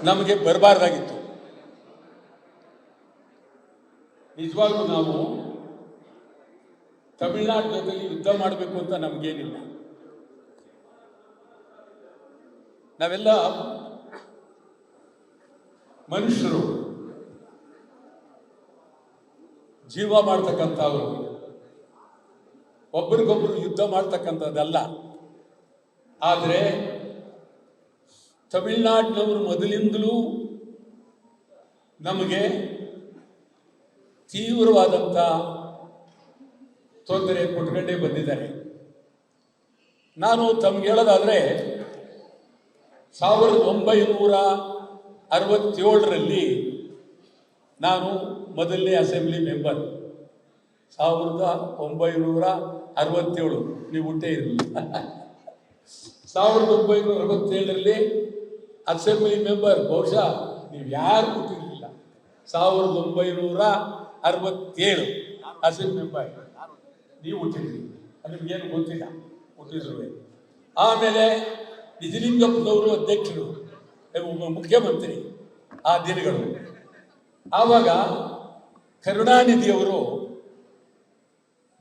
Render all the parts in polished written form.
ನಮಗೆ ಬರಬಾರ್ದಾಗಿತ್ತು. ನಿಜವಾಗ್ಲೂ ನಾವು ತಮಿಳುನಾಡು ಜೊತೆಲಿ ಯುದ್ಧ ಮಾಡಬೇಕು ಅಂತ ನಮಗೇನಿಲ್ಲ. ನಾವೆಲ್ಲ ಮನುಷ್ಯರು, ಜೀವ ಮಾಡ್ತಕ್ಕಂಥವ್ರು, ಒಬ್ಬರಿಗೊಬ್ಬರು ಯುದ್ಧ ಮಾಡ್ತಕ್ಕಂಥದ್ದಲ್ಲ. ಆದರೆ ತಮಿಳುನಾಡಿನವರು ಮೊದಲಿಂದಲೂ ನಮಗೆ ತೀವ್ರವಾದಂಥ ತೊಂದರೆ ಕೊಟ್ಕೊಂಡೇ ಬಂದಿದ್ದಾರೆ. ನಾನು ತಮ್ಗೆ ಹೇಳೋದಾದರೆ 1967ರಲ್ಲಿ ನಾನು ಮೊದಲನೇ ಅಸೆಂಬ್ಲಿ ಮೆಂಬರ್. 1967 ನೀವು ಹುಟ್ಟೇ ಇರಲಿಲ್ಲ. 1967ರಲ್ಲಿ ಅಸೆಂಬ್ಲಿ ಮೆಂಬರ್. ಬಹುಶಃ ನೀವು ಯಾರು ಹುಟ್ಟಿರಲಿಲ್ಲ. 1967 ಅಸೆಂಬ್ಲಿ ಮೆಂಬರ್ ನೀವು ಹುಟ್ಟಿದ್ರಿ. ನಿಮ್ಗೇನು ಗೊತ್ತಿಲ್ಲ, ಹುಟ್ಟಿದ್ರು. ಆಮೇಲೆ ನಿಜಲಿಂಗಪ್ಪನವರು ಅಧ್ಯಕ್ಷರು, ಮುಖ್ಯಮಂತ್ರಿ ಆ ದಿನಗಳು. ಆವಾಗ ಕರುಣಾನಿಧಿಯವರು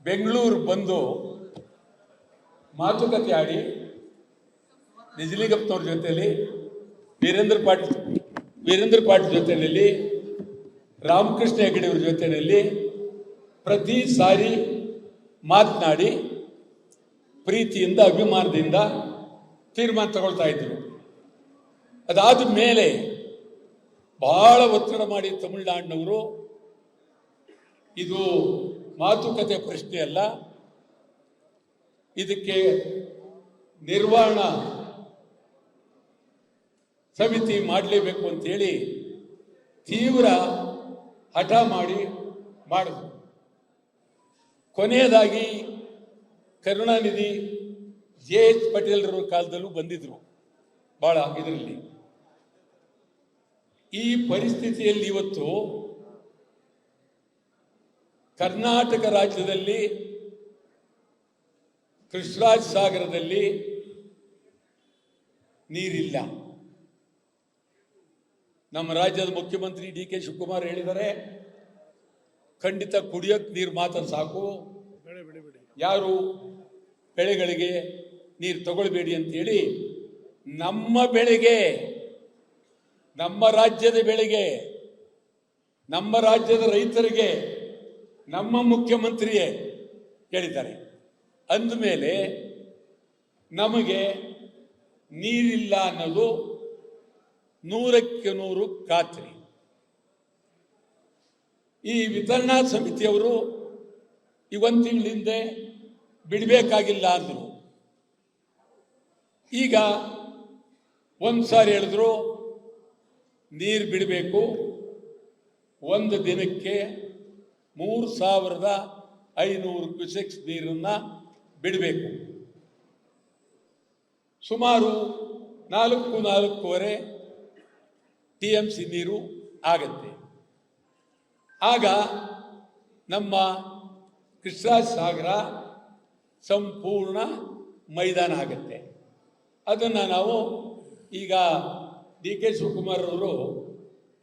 ಬೆಂಗಳೂರು ಬಂದು ಮಾತುಕತೆ ಆಡಿ ನಿಜಲಿಂಗಪ್ಪನವ್ರ ಜೊತೆಯಲ್ಲಿ, ವೀರೇಂದ್ರ ಪಾಟೀಲ್ ಜೊತೆಯಲ್ಲಿ, ರಾಮಕೃಷ್ಣ ಹೆಗಡೆಯವ್ರ ಜೊತೆಯಲ್ಲಿ ಪ್ರತಿ ಸಾರಿ ಮಾತನಾಡಿ ಪ್ರೀತಿಯಿಂದ, ಅಭಿಮಾನದಿಂದ ತೀರ್ಮಾನ ತಗೊಳ್ತಾ ಇದ್ರು. ಅದಾದ ಮೇಲೆ ಬಹಳ ಒತ್ತಡ ಮಾಡಿ ತಮಿಳುನಾಡಿನವರು ಇದು ಮಾತುಕತೆ ಪ್ರಶ್ನೆ ಅಲ್ಲ, ಇದಕ್ಕೆ ನಿರ್ವಹಣಾ ಸಮಿತಿ ಮಾಡಲೇಬೇಕು ಅಂತೇಳಿ ತೀವ್ರ ಹಠ ಮಾಡಿದ್ರು. ಕೊನೆಯದಾಗಿ ಕರುಣಾನಿಧಿ JH ಪಟೇಲ್ರ ಕಾಲದಲ್ಲೂ ಬಂದಿದ್ರು ಬಹಳ ಇದರಲ್ಲಿ. ಈ ಪರಿಸ್ಥಿತಿಯಲ್ಲಿ ಇವತ್ತು ಕರ್ನಾಟಕ ರಾಜ್ಯದಲ್ಲಿ ಕೃಷ್ಣರಾಜ ಸಾಗರದಲ್ಲಿ ನೀರಿಲ್ಲ. ನಮ್ಮ ರಾಜ್ಯದ ಮುಖ್ಯಮಂತ್ರಿ DK ಶಿವಕುಮಾರ್ ಹೇಳಿದ್ದಾರೆ, ಖಂಡಿತ ಕುಡಿಯೋಕೆ ನೀರು ಮಾತ್ರ ಸಾಕು, ಯಾರು ಬೆಳೆಗಳಿಗೆ ನೀರು ತಗೊಳ್ಬೇಡಿ ಅಂತೇಳಿ ನಮ್ಮ ಬೆಳೆಗೆ, ನಮ್ಮ ರಾಜ್ಯದ ಬೆಳೆಗೆ, ನಮ್ಮ ರಾಜ್ಯದ ರೈತರಿಗೆ ನಮ್ಮ ಮುಖ್ಯಮಂತ್ರಿಯೇ ಹೇಳಿದ್ದಾರೆ. ಅಂದಮೇಲೆ ನಮಗೆ ನೀರಿಲ್ಲ ಅನ್ನೋದು 100ಕ್ಕೆ 100 ಖಾತ್ರಿ. ಈ ವಿತರಣಾ ಸಮಿತಿಯವರು ಒಂದು ತಿಂಗಳ ಹಿಂದೆ ಬಿಡಬೇಕಾಗಿಲ್ಲ ಅಂದರು. ಈಗ ಒಂದು ಸಾರಿ ಹೇಳಿದ್ರು ನೀರು ಬಿಡಬೇಕು, ಒಂದು ದಿನಕ್ಕೆ 3500 ಕ್ಯೂಸೆಕ್ಸ್ ನೀರನ್ನು ಬಿಡಬೇಕು. ಸುಮಾರು 4-4.5 TMC ನೀರು ಆಗತ್ತೆ. ಆಗ ನಮ್ಮ ಕೃಷ್ಣರಾಜ ಸಾಗರ ಸಂಪೂರ್ಣ ಮೈದಾನ ಆಗುತ್ತೆ. ಅದನ್ನು ನಾವು ಈಗ DK ಶಿವಕುಮಾರ್ ಅವರು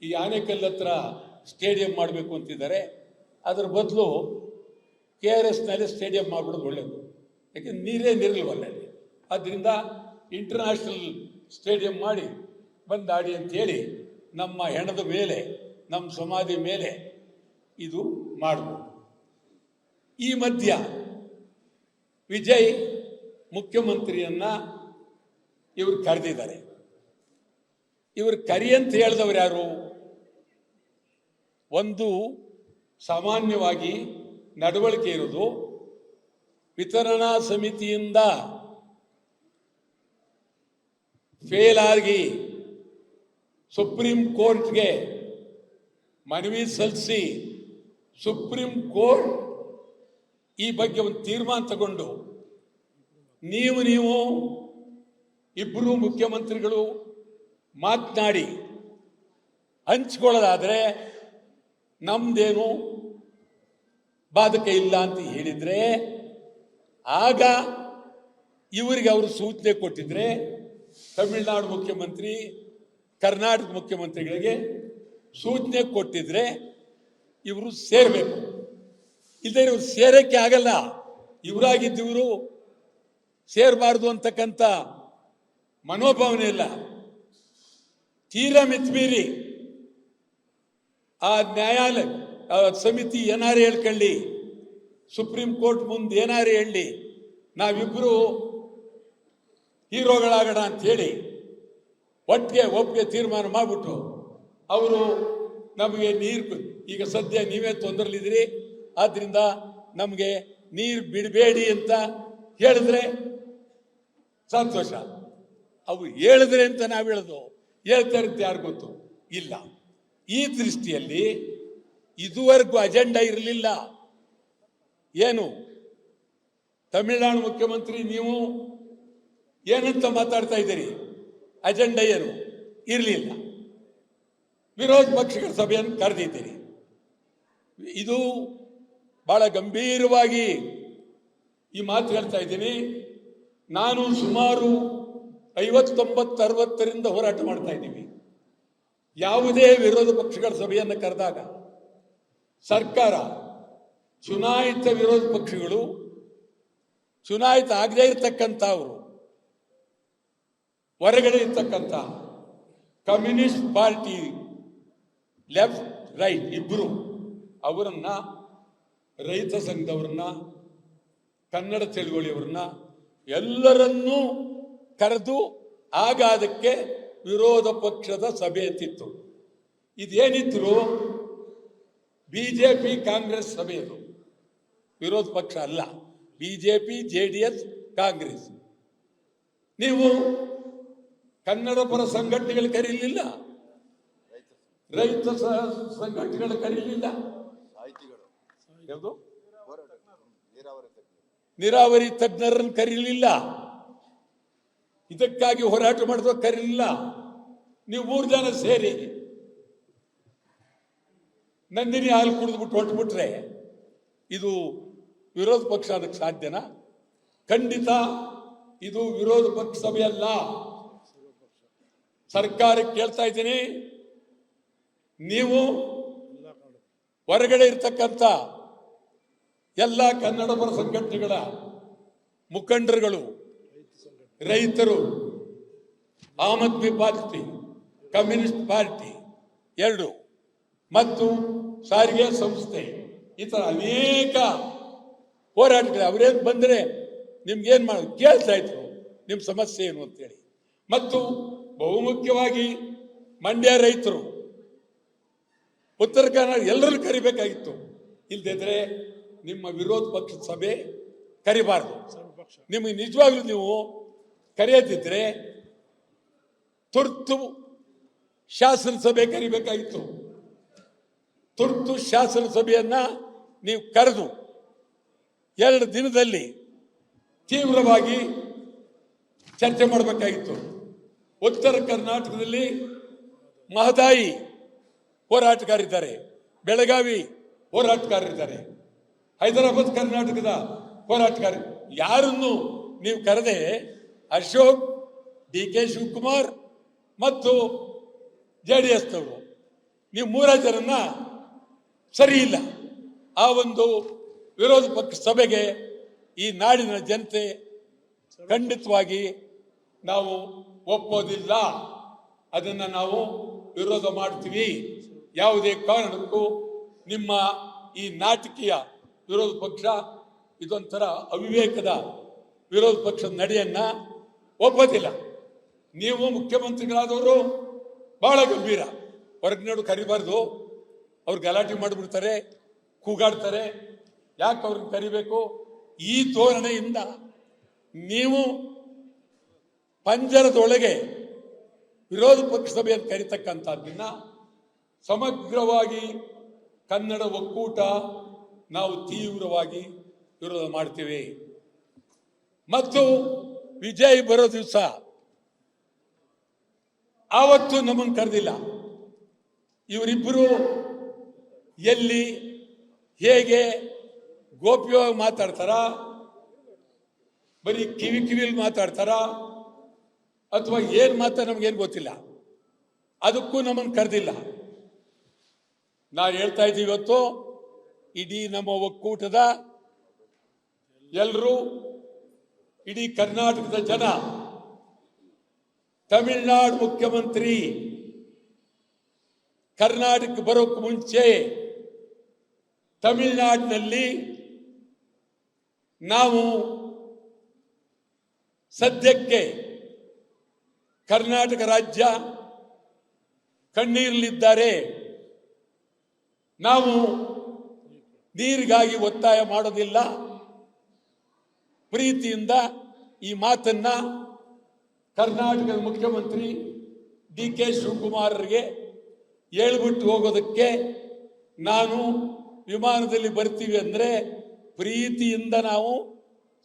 ಈ ಆನೆಕಲ್ ಹತ್ರ ಸ್ಟೇಡಿಯಂ ಮಾಡಬೇಕು ಅಂತಿದ್ದಾರೆ. ಅದರ ಬದಲು KRSನಲ್ಲಿ ಸ್ಟೇಡಿಯಂ ಮಾಡಿಬಿಡೋದು ಒಳ್ಳೆಯದು. ಯಾಕೆಂದ್ರೆ ನೀರೇ ನಿರಲ್ವಲ್ಲ ಅಲ್ಲಿ. ಆದ್ದರಿಂದ ಇಂಟರ್ನ್ಯಾಷನಲ್ ಸ್ಟೇಡಿಯಂ ಮಾಡಿ ಬಂದಾಡಿ ಅಂತೇಳಿ ನಮ್ಮ ಹೆಣದ ಮೇಲೆ, ನಮ್ಮ ಸಮಾಧಿ ಮೇಲೆ ಇದು ಮಾಡ್ಬೋದು. ಈ ಮಧ್ಯ ವಿಜಯ್ ಮುಖ್ಯಮಂತ್ರಿಯನ್ನ ಇವರು ಕರೆದಿದ್ದಾರೆ. ಇವರು ಕರಿ ಅಂತ ಹೇಳಿದವರು ಯಾರು? ಒಂದು ಸಾಮಾನ್ಯವಾಗಿ ನಡವಳಿಕೆ ಇರೋದು, ವಿತರಣಾ ಸಮಿತಿಯಿಂದ ಫೇಲ್ ಆಗಿ ಸುಪ್ರೀಂ ಕೋರ್ಟ್ಗೆ ಮನವಿ ಸಲ್ಲಿಸಿ ಸುಪ್ರೀಂ ಕೋರ್ಟ್ ಈ ಬಗ್ಗೆ ಒಂದು ತೀರ್ಮಾನ ತಗೊಂಡು ನೀವು ಇಬ್ಬರು ಮುಖ್ಯಮಂತ್ರಿಗಳು ಮಾತನಾಡಿ ಹಂಚ್ಕೊಳ್ಳೋದಾದರೆ ನಮ್ದೇನು ಬಾಧಕ ಇಲ್ಲ ಅಂತ ಹೇಳಿದರೆ, ಆಗ ಇವರಿಗೆ ಅವರು ಸೂಚನೆ ಕೊಟ್ಟಿದ್ರೆ ತಮಿಳುನಾಡು ಮುಖ್ಯಮಂತ್ರಿ ಕರ್ನಾಟಕ ಮುಖ್ಯಮಂತ್ರಿಗಳಿಗೆ ಸೂಚನೆ ಕೊಟ್ಟಿದ್ರೆ ಇವರು ಸೇರಬೇಕು. ಇಲ್ಲದೆ ಇವರು ಸೇರಕ್ಕೆ ಆಗಲ್ಲ. ಇವರಾಗಿದ್ದವರು ಸೇರಬಾರ್ದು ಅಂತಕ್ಕಂಥ ಮನೋಭಾವನೆ ಇಲ್ಲ. ತೀರಾ ಮಿತಿಮೀರಿ ಆ ನ್ಯಾಯಾಲಯ ಸಮಿತಿ ಏನಾರು ಹೇಳ್ಕೊಳ್ಳಿ, ಸುಪ್ರೀಂ ಕೋರ್ಟ್ ಮುಂದೆ ಏನಾರು ಹೇಳಿ, ನಾವಿಬ್ಬರು ಹೀರೋಗಳಾಗೋಣ ಅಂಥೇಳಿ ಒಪ್ಪಿಗೆ ತೀರ್ಮಾನ ಮಾಡಿಬಿಟ್ಟು ಅವರು ನಮಗೆ ನೀರು, ಈಗ ಸದ್ಯ ನೀವೇ ತೊಂದರೆಲಿದ್ದೀರಿ, ಆದ್ದರಿಂದ ನಮಗೆ ನೀರು ಬಿಡಬೇಡಿ ಅಂತ ಹೇಳಿದ್ರೆ ಸಂತೋಷ. ಅವು ಹೇಳಿದ್ರೆ ಅಂತ ನಾವು ಹೇಳೋದು, ಹೇಳ್ತಾ ಇರುತ್ತೆ ಯಾರು ಗೊತ್ತು ಇಲ್ಲ. ಈ ದೃಷ್ಟಿಯಲ್ಲಿ ಇದುವರೆಗೂ ಅಜೆಂಡಾ ಇರಲಿಲ್ಲ. ಏನು ತಮಿಳುನಾಡು ಮುಖ್ಯಮಂತ್ರಿ ನೀವು ಏನಂತ ಮಾತಾಡ್ತಾ ಇದ್ದೀರಿ? ಅಜೆಂಡಾ ಏನು ಇರಲಿಲ್ಲ. ವಿರೋಧ ಪಕ್ಷಗಳ ಸಭೆಯನ್ನು ಕರೆದಿದ್ದೀರಿ. ಇದು ಬಹಳ ಗಂಭೀರವಾಗಿ ಈ ಮಾತು ಹೇಳ್ತಾ ಇದ್ದೀನಿ. ನಾನು ಸುಮಾರು 59-60ರಿಂದ ಹೋರಾಟ ಮಾಡ್ತಾ ಇದ್ದೀವಿ. ಯಾವುದೇ ವಿರೋಧ ಪಕ್ಷಗಳ ಸಭೆಯನ್ನು ಕರೆದಾಗ ಸರ್ಕಾರ, ಚುನಾಯಿತ ವಿರೋಧ ಪಕ್ಷಗಳು, ಚುನಾಯಿತ ಆಗದೇ ಇರತಕ್ಕಂಥ ಅವರು, ಹೊರಗಡೆ ಇರ್ತಕ್ಕಂಥ ಕಮ್ಯುನಿಸ್ಟ್ ಪಾರ್ಟಿ ಲೆಫ್ಟ್ ರೈಟ್ ಇಬ್ಬರು ಅವರನ್ನ, ರೈತ ಸಂಘದವ್ರನ್ನ, ಕನ್ನಡ ಚಳವಳಿಯವರನ್ನ ಎಲ್ಲರನ್ನೂ ಕರೆದು ಆಗ ಅದಕ್ಕೆ ವಿರೋಧ ಪಕ್ಷದ ಸಭೆ ಅಂತಿತ್ತು. ಇದೇನಿದ್ರು ಬಿಜೆಪಿ ಕಾಂಗ್ರೆಸ್ ಸಭೆ, ಅದು ವಿರೋಧ ಪಕ್ಷ ಅಲ್ಲ. BJP, JDS, Congress. ನೀವು ಕನ್ನಡ ಪರ ಸಂಘಟನೆಗಳು ಕರೀಲಿಲ್ಲ, ರೈತ ಸಂಘಟನೆಗಳು ಕರೀಲಿಲ್ಲ, ಯಾವುದು ನೀರಾವರಿ ತಜ್ಞರನ್ನು ಕರೀಲಿಲ್ಲ, ಇದಕ್ಕಾಗಿ ಹೋರಾಟ ಮಾಡಿದ ಕರೀಲಿಲ್ಲ. ನೀವು 3 ಜನ ಸೇರಿ ನಂದಿನಿ ಹಾಲು ಕುಡಿದ್ಬಿಟ್ಟು ಹೊರಟುಬಿಟ್ರೆ ಇದು ವಿರೋಧ ಪಕ್ಷ ಅದಕ್ಕೆ ಸಾಧ್ಯನಾ? ಖಂಡಿತ ಇದು ವಿರೋಧ ಪಕ್ಷ ಸಭೆ ಅಲ್ಲ. ಸರ್ಕಾರಕ್ಕೆ ಕೇಳ್ತಾ ಇದ್ದೀನಿ, ನೀವು ಹೊರಗಡೆ ಇರ್ತಕ್ಕಂಥ ಎಲ್ಲ ಕನ್ನಡ ಪರ ಸಂಘಟನೆಗಳ ಮುಖಂಡರುಗಳು, ರೈತರು, Aam Aadmi party, communist party 2 ಮತ್ತು ಸಾರಿಗೆ ಸಂಸ್ಥೆ, ಈ ಥರ ಅನೇಕ ಹೋರಾಟಗಳು ಅವರೇನು ಬಂದರೆ ನಿಮ್ಗೇನು ಮಾಡೋದು ಕೇಳ್ತಾ ಇದ್ರು, ನಿಮ್ಮ ಸಮಸ್ಯೆ ಏನು ಅಂತೇಳಿ. ಮತ್ತು ಬಹುಮುಖ್ಯವಾಗಿ ಮಂಡ್ಯ ರೈತರು, ಉತ್ತರ ಕನ್ನಡ ಎಲ್ಲರೂ ಕರಿಬೇಕಾಗಿತ್ತು. ಇಲ್ಲದಿದ್ರೆ ನಿಮ್ಮ ವಿರೋಧ ಪಕ್ಷದ ಸಭೆ ಕರಿಬಾರ್ದು. ನಿಮಗೆ ನಿಜವಾಗ್ಲೂ ನೀವು ಕರೆಯದಿದ್ರೆ ತುರ್ತು ಶಾಸನ ಸಭೆ ಕರಿಬೇಕಾಗಿತ್ತು. ತುರ್ತು ಶಾಸನ ಸಭೆಯನ್ನ ನೀವು ಕರೆದು 2 ದಿನದಲ್ಲಿ ತೀವ್ರವಾಗಿ ಚರ್ಚೆ ಮಾಡಬೇಕಾಗಿತ್ತು. ಉತ್ತರ ಕರ್ನಾಟಕದಲ್ಲಿ ಮಹದಾಯಿ ಹೋರಾಟಗಾರಿದ್ದಾರೆ, ಬೆಳಗಾವಿ ಹೋರಾಟಗಾರರಿದ್ದಾರೆ, ಹೈದರಾಬಾದ್ ಕರ್ನಾಟಕದ ಹೋರಾಟಗಾರ, ಯಾರನ್ನು ನೀವು ಕರೆದೆ ಅಶೋಕ್, DK ಶಿವಕುಮಾರ್ ಮತ್ತು JDS ನವರು, ನೀವು 3 ಜನರನ್ನ ಸರಿ ಇಲ್ಲ. ಆ ಒಂದು ವಿರೋಧ ಪಕ್ಷ ಸಭೆಗೆ ಈ ನಾಡಿನ ಜನತೆ ಖಂಡಿತವಾಗಿ ನಾವು ಒಪ್ಪೋದಿಲ್ಲ. ಅದನ್ನು ನಾವು ವಿರೋಧ ಮಾಡ್ತೀವಿ. ಯಾವುದೇ ಕಾರಣಕ್ಕೂ ನಿಮ್ಮ ಈ ನಾಟಕೀಯ ವಿರೋಧ ಪಕ್ಷ, ಇದೊಂಥರ ಅವಿವೇಕದ ವಿರೋಧ ಪಕ್ಷದ ನಡೆಯನ್ನ ಒಪ್ಪೋದಿಲ್ಲ. ನೀವು ಮುಖ್ಯಮಂತ್ರಿಗಳಾದವರು ಬಹಳ ಗಂಭೀರ, ಹೊರಗಿನೋಡು ಕರಿಬಾರ್ದು, ಅವ್ರು ಗಲಾಟೆ ಮಾಡಿಬಿಡ್ತಾರೆ, ಕೂಗಾಡ್ತಾರೆ, ಯಾಕೆ ಅವ್ರನ್ನ ಕರಿಬೇಕು? ಈ ಧೋರಣೆಯಿಂದ ನೀವು ಪಂಜರದೊಳಗೆ ವಿರೋಧ ಪಕ್ಷ ಸಭೆಯನ್ನು ಕರಿತಕ್ಕಂಥದ್ದನ್ನ ಸಮಗ್ರವಾಗಿ ಕನ್ನಡ ಒಕ್ಕೂಟ ನಾವು ತೀವ್ರವಾಗಿ ವಿರೋಧ ಮಾಡ್ತೀವಿ. ಮತ್ತು ವಿಜಯ್ ಬರೋ ದಿವಸ ಆವತ್ತು ನಮ್ಮನ್ನು ಕರೆದಿಲ್ಲ. ಇವರಿಬ್ಬರು ಎಲ್ಲಿ ಹೇಗೆ ಗೋಪ್ಯವಾಗಿ ಮಾತಾಡ್ತಾರ, ಬರೀ ಕಿವಿಲಿ ಮಾತಾಡ್ತಾರ, ಅಥವಾ ಏನು ಮಾತಾ ನಮಗೇನು ಗೊತ್ತಿಲ್ಲ. ಅದಕ್ಕೂ ನಮ್ಮನ್ನು ಕರೆದಿಲ್ಲ. ನಾನು ಹೇಳ್ತಾ ಇದ್ದೀವಿ, ಇವತ್ತು ಇಡೀ ನಮ್ಮ ಒಕ್ಕೂಟದ ಎಲ್ಲರೂ, ಇಡೀ ಕರ್ನಾಟಕದ ಜನ, ತಮಿಳುನಾಡು ಮುಖ್ಯಮಂತ್ರಿ ಕರ್ನಾಟಕಕ್ಕೆ ಬರೋಕ್ಕೆ ಮುಂಚೆ ತಮಿಳುನಾಡಿನಲ್ಲಿ ನಾವು ಸದ್ಯಕ್ಕೆ ಕರ್ನಾಟಕ ರಾಜ್ಯ ಕಣ್ಣೀರಲಿದ್ದಾರೆ, ನಾವು ನೀರಿಗಾಗಿ ಒತ್ತಾಯ ಮಾಡೋದಿಲ್ಲ, ಪ್ರೀತಿಯಿಂದ ಈ ಮಾತನ್ನ ಕರ್ನಾಟಕದ ಮುಖ್ಯಮಂತ್ರಿ DK ಶಿವಕುಮಾರರಿಗೆ ಹೇಳ್ಬಿಟ್ಟು ಹೋಗೋದಕ್ಕೆ ನಾನು ವಿಮಾನದಲ್ಲಿ ಬರ್ತೀವಿ ಅಂದರೆ ಪ್ರೀತಿಯಿಂದ ನಾವು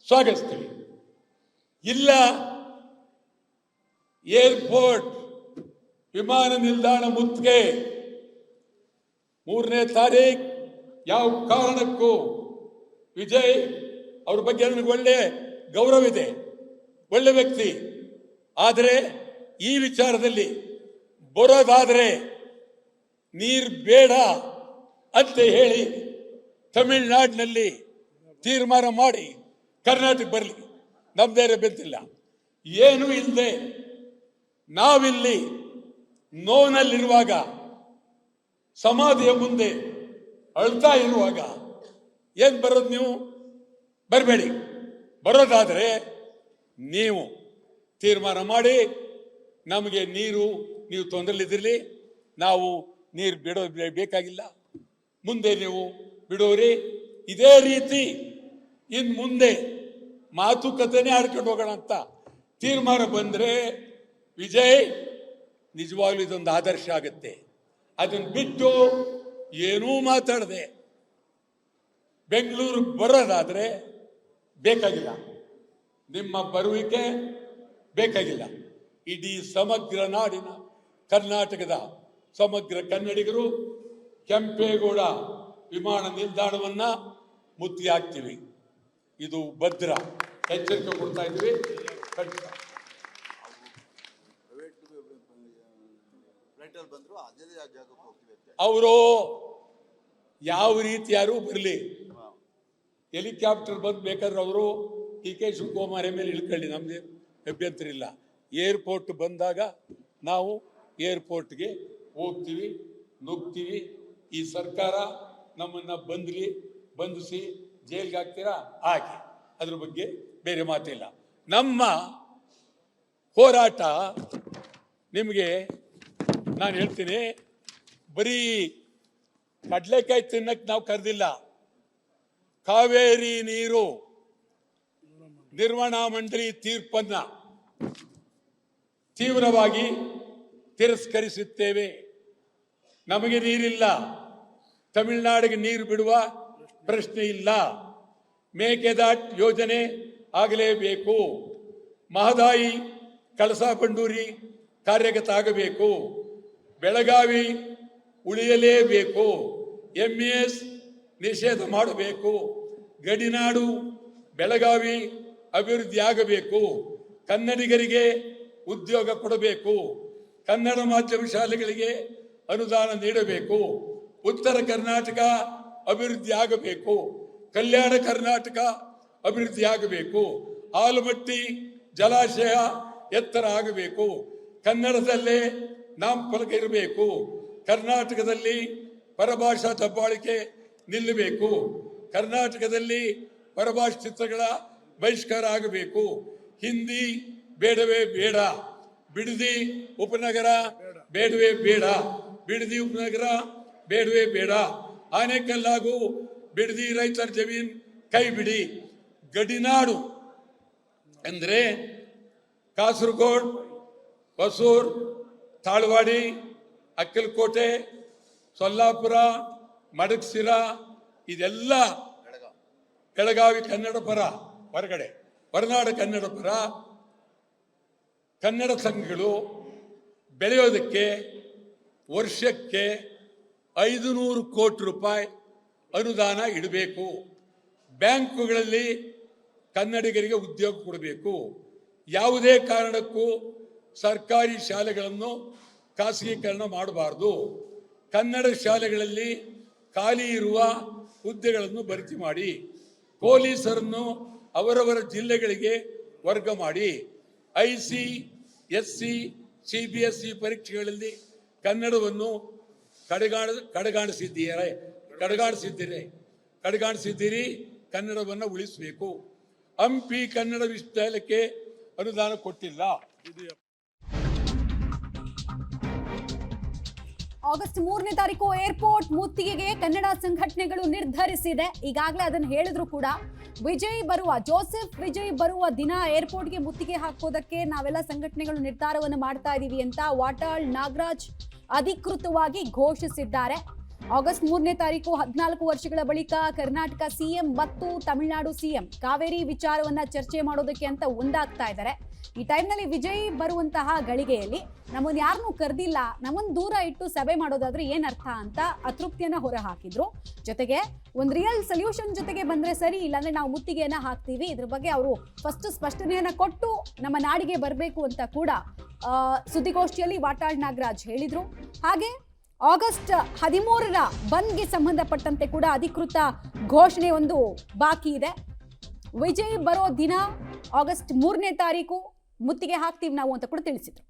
ಸ್ವಾಗತಿಸ್ತೀವಿ. ಇಲ್ಲ, ಏರ್ಪೋರ್ಟ್ ವಿಮಾನ ನಿಲ್ದಾಣ ಮುತ್ತಿಗೆ 3ನೇ ತಾರೀಕು ಯಾವ ಕಾರಣಕ್ಕೂ, ವಿಜಯ್ ಅವ್ರ ಬಗ್ಗೆ ನನಗೆ ಒಳ್ಳೆ ಗೌರವ ಇದೆ, ಒಳ್ಳೆ ವ್ಯಕ್ತಿ, ಆದರೆ ಈ ವಿಚಾರದಲ್ಲಿ ಬರೋದಾದರೆ ನೀರು ಬೇಡ ಅಂತ ಹೇಳಿ ತಮಿಳುನಾಡಿನಲ್ಲಿ ತೀರ್ಮಾನ ಮಾಡಿ ಕರ್ನಾಟಕ ಬರಲಿ, ನಮ್ದೇರೆ ಬೆಂತಿಲ್ಲ. ಏನೂ ಇಲ್ಲದೆ ನಾವಿಲ್ಲಿ ನೋವಿನಲ್ಲಿರುವಾಗ, ಸಮಾಧಿಯ ಮುಂದೆ ಅಳ್ತಾ ಇರುವಾಗ ಏನು ಬರೋದು? ನೀವು ಬರಬೇಡಿ. ಬರೋದಾದರೆ ನೀವು ತೀರ್ಮಾನ ಮಾಡಿ ನಮಗೆ ನೀವು ತೊಂದರೆಲಿದ್ದಿರಲಿ, ನಾವು ನೀರು ಬಿಡೋದು ಬೇಕಾಗಿಲ್ಲ, ಮುಂದೆ ನೀವು ಬಿಡೋರಿ. ಇದೇ ರೀತಿ ಇನ್ನು ಮುಂದೆ ಮಾತುಕತೆನೇ ಆಡ್ಕೊಂಡು ಹೋಗೋಣ ಅಂತ ತೀರ್ಮಾನ ಬಂದರೆ ವಿಜಯ್ ನಿಜವಾಗ್ಲೂ ಇದೊಂದು ಆದರ್ಶ ಆಗುತ್ತೆ. ಅದನ್ನು ಬಿಟ್ಟು ಏನೂ ಮಾತಾಡದೆ ಬೆಂಗಳೂರಿಗೆ ಬರೋದಾದರೆ ಬೇಕಾಗಿಲ್ಲ, ನಿಮ್ಮ ಬರುವಿಕೆ ಬೇಕಾಗಿಲ್ಲ. ಇಡೀ ಸಮಗ್ರ ನಾಡಿನ ಕರ್ನಾಟಕದ ಸಮಗ್ರ ಕನ್ನಡಿಗರು ಕೆಂಪೇಗೌಡ ವಿಮಾನ ನಿಲ್ದಾಣವನ್ನ ಮುತ್ತಿಗೆ ಹಾಕ್ತೀವಿ. ಇದು ಭದ್ರ ಎಚ್ಚರಿಕೆ ಕೊಡ್ತಾ ಇದ್ದೀವಿ. ಅವರು ಯಾವ ರೀತಿ ಯಾರು ಬರಲಿ, ಹೆಲಿಕಾಪ್ಟರ್ ಬಂದು ಬೇಕಾದ್ರೆ ಅವರು DK ಶಿವಕುಮಾರ್ ಮೇಲೆ ಇಳ್ಕೊಳ್ಳಿ, ನಮ್ದು ಅಭ್ಯಂತರ ಇಲ್ಲ. ಏರ್ಪೋರ್ಟ್ ಬಂದಾಗ ನಾವು ಏರ್ಪೋರ್ಟ್ಗೆ ಹೋಗ್ತೀವಿ, ನುಗ್ತೀವಿ. ಈ ಸರ್ಕಾರ ನಮ್ಮನ್ನ ಬಂಧಿಸಿ ಜೈಲ್ಗೆ ಹಾಕ್ತೀರಾ ಹಾಕಿ, ಅದ್ರ ಬಗ್ಗೆ ಬೇರೆ ಮಾತಿಲ್ಲ. ನಮ್ಮ ಹೋರಾಟ ನಿಮಗೆ ನಾನು ಹೇಳ್ತೀನಿ, ಬರೀ ಕಡಲೆಕಾಯಿ ತಿನ್ನಕ್ಕೆ ನಾವು ಕರೆದಿಲ್ಲ. ಕಾವೇರಿ ನೀರು ನಿರ್ವಹಣಾ ಮಂಡಳಿ ತೀರ್ಪನ್ನ ತೀವ್ರವಾಗಿ ತಿರಸ್ಕರಿಸುತ್ತೇವೆ. ನಮಗೆ ನೀರಿಲ್ಲ, ತಮಿಳುನಾಡಿಗೆ ನೀರು ಬಿಡುವ ಪ್ರಶ್ನೆ ಇಲ್ಲ. ಮೇಕೆದಾಟು ಯೋಜನೆ ಆಗಲೇಬೇಕು. ಮಹದಾಯಿ ಕಳಸಾ ಬಂಡೂರಿ ಕಾರ್ಯಗತ ಆಗಬೇಕು. ಬೆಳಗಾವಿ ಉಳಿಯಲೇಬೇಕು. MES ನಿಷೇಧ ಮಾಡಬೇಕು. ಗಡಿನಾಡು ಬೆಳಗಾವಿ ಅಭಿವೃದ್ಧಿ ಆಗಬೇಕು. ಕನ್ನಡಿಗರಿಗೆ ಉದ್ಯೋಗ ಕೊಡಬೇಕು. ಕನ್ನಡ ಮಾಧ್ಯಮ ಶಾಲೆಗಳಿಗೆ ಅನುದಾನ ನೀಡಬೇಕು. ಉತ್ತರ ಕರ್ನಾಟಕ ಅಭಿವೃದ್ಧಿ ಆಗಬೇಕು. ಕಲ್ಯಾಣ ಕರ್ನಾಟಕ ಅಭಿವೃದ್ಧಿ ಆಗಬೇಕು. ಆಲಮಟ್ಟಿ ಜಲಾಶಯ ಎತ್ತರ ಆಗಬೇಕು. ಕನ್ನಡದಲ್ಲೇ ನಾಮಫಲಕ ಇರಬೇಕು. ಕರ್ನಾಟಕದಲ್ಲಿ ಪರಭಾಷಾ ದಬ್ಬಾಳಿಕೆ ನಿಲ್ಲಬೇಕು. ಕರ್ನಾಟಕದಲ್ಲಿ ಪರಭಾಷಾ ಚಿತ್ರಗಳ ಬಹಿಷ್ಕಾರ ಆಗಬೇಕು. ಹಿಂದಿ ಬೇಡವೇ ಬೇಡ. ಬಿಡದಿ ಉಪನಗರ ಬೇಡವೇ ಬೇಡ. ಬಿಡದಿ ಉಪನಗರ ಬೇಡವೇ ಬೇಡ. ಆನೇಕಲ್ಲಾಗೂ ಬಿಡದಿ ರೈತರ ಜಮೀನ್ ಕೈ ಬಿಡಿ. ಗಡಿನಾಡು ಅಂದ್ರೆ ಕಾಸರಗೋಡು, ಹೊಸೂರು, ತಾಳ್ವಾಡಿ, ಅಕ್ಕಲಕೋಟೆ, ಸೊಲ್ಲಾಪುರ, ಮಡಗಸಿರ, ಇದೆಲ್ಲ ಬೆಳಗಾವಿ ಕನ್ನಡ ಪರ, ಹೊರಗಡೆ ಹೊರನಾಡು ಕನ್ನಡ ಪರ ಕನ್ನಡ ಸಂಘಗಳು ಬೆಳೆಯೋದಕ್ಕೆ ವರ್ಷಕ್ಕೆ 500 ಕೋಟಿ ರೂಪಾಯಿ ಅನುದಾನ ಇಡಬೇಕು. ಬ್ಯಾಂಕುಗಳಲ್ಲಿ ಕನ್ನಡಿಗರಿಗೆ ಉದ್ಯೋಗ ಕೊಡಬೇಕು. ಯಾವುದೇ ಕಾರಣಕ್ಕೂ ಸರ್ಕಾರಿ ಶಾಲೆಗಳನ್ನು ಖಾಸಗೀಕರಣ ಮಾಡಬಾರ್ದು. ಕನ್ನಡ ಶಾಲೆಗಳಲ್ಲಿ ಖಾಲಿ ಇರುವ ಹುದ್ದೆಗಳನ್ನು ಭರ್ತಿ ಮಾಡಿ, ಪೊಲೀಸರನ್ನು ಅವರವರ ಜಿಲ್ಲೆಗಳಿಗೆ ವರ್ಗ ಮಾಡಿ, ICSE CBSE ಪರೀಕ್ಷೆಗಳಲ್ಲಿ ಕನ್ನಡವನ್ನು ಕಡೆಗಾಣಿಸಿದ್ದೀರಿ. ಕನ್ನಡವನ್ನು ಉಳಿಸಬೇಕು. ಹಂಪಿ ಕನ್ನಡ ವಿಶ್ವವಿದ್ಯಾಲಯಕ್ಕೆ ಅನುದಾನ ಕೊಟ್ಟಿಲ್ಲ. ಆಗಸ್ಟ್ 3ನೇ ತಾರೀಕು ಏರ್ಪೋರ್ಟ್ ಮುತ್ತಿಗೆಗೆ ಕನ್ನಡ ಸಂಘಟನೆಗಳು ನಿರ್ಧರಿಸಿದೆ. ಈಗಾಗಲೇ ಅದನ್ನು ಹೇಳಿದ್ರು ಕೂಡ, ಜೋಸೆಫ್ ವಿಜಯ್ ಬರುವ ದಿನ ಏರ್ಪೋರ್ಟ್ಗೆ ಮುತ್ತಿಗೆ ಹಾಕೋದಕ್ಕೆ ನಾವೆಲ್ಲ ಸಂಘಟನೆಗಳು ನಿರ್ಧಾರವನ್ನು ಮಾಡ್ತಾ ಇದೀವಿ ಅಂತ ವಾಟಾಳ್ ನಾಗರಾಜ್ ಅಧಿಕೃತವಾಗಿ ಘೋಷಿಸಿದ್ದಾರೆ. ಆಗಸ್ಟ್ 3ನೇ ತಾರೀಕು 14 ವರ್ಷಗಳ ಬಳಿಕ ಕರ್ನಾಟಕ ಸಿಎಂ ಮತ್ತು ತಮಿಳುನಾಡು ಸಿಎಂ ಕಾವೇರಿ ವಿಚಾರವನ್ನ ಚರ್ಚೆ ಮಾಡೋದಕ್ಕೆ ಅಂತ ಒಂದಾಗ್ತಾ ಇದ್ದಾರೆ. ಈ ಟೈಮ್ನಲ್ಲಿ ವಿಜಯ್ ಬರುವಂತಹ ಗಳಿಗೆಯಲ್ಲಿ ನಮ್ಮನ್ನು ಯಾರನ್ನೂ ಕರೆದಿಲ್ಲ, ನಮ್ಮನ್ನು ದೂರ ಇಟ್ಟು ಸಭೆ ಮಾಡೋದಾದ್ರೆ ಏನರ್ಥ ಅಂತ ಅತೃಪ್ತಿಯನ್ನ ಹೊರ ಹಾಕಿದ್ರು. ಜೊತೆಗೆ ಒಂದು ರಿಯಲ್ ಸೊಲ್ಯೂಷನ್ ಜೊತೆಗೆ ಬಂದ್ರೆ ಸರಿ, ಇಲ್ಲಾಂದ್ರೆ ನಾವು ಮುತ್ತಿಗೆಯನ್ನ ಹಾಕ್ತೀವಿ. ಇದ್ರ ಬಗ್ಗೆ ಅವರು ಫಸ್ಟ್ ಸ್ಪಷ್ಟನೆಯನ್ನ ಕೊಟ್ಟು ನಮ್ಮ ನಾಡಿಗೆ ಬರಬೇಕು ಅಂತ ಕೂಡ ಸುದ್ದಿಗೋಷ್ಠಿಯಲ್ಲಿ ವಾಟಾಳ್ ನಾಗರಾಜ್ ಹೇಳಿದ್ರು. ಹಾಗೆ ಆಗಸ್ಟ್ 13ರ ಬಂದ್ಗೆ ಸಂಬಂಧಪಟ್ಟಂತೆ ಕೂಡ ಅಧಿಕೃತ ಘೋಷಣೆ ಒಂದು ಬಾಕಿ ಇದೆ. ವಿಜಯ್ ಬರೋ ದಿನ ಆಗಸ್ಟ್ 3ನೇ ತಾರೀಕು ಮುತ್ತಿಗೆ ಹಾಕ್ತೀವಿ ನಾವು ಅಂತ ಕೂಡ ತಿಳಿಸಿದ್ರು.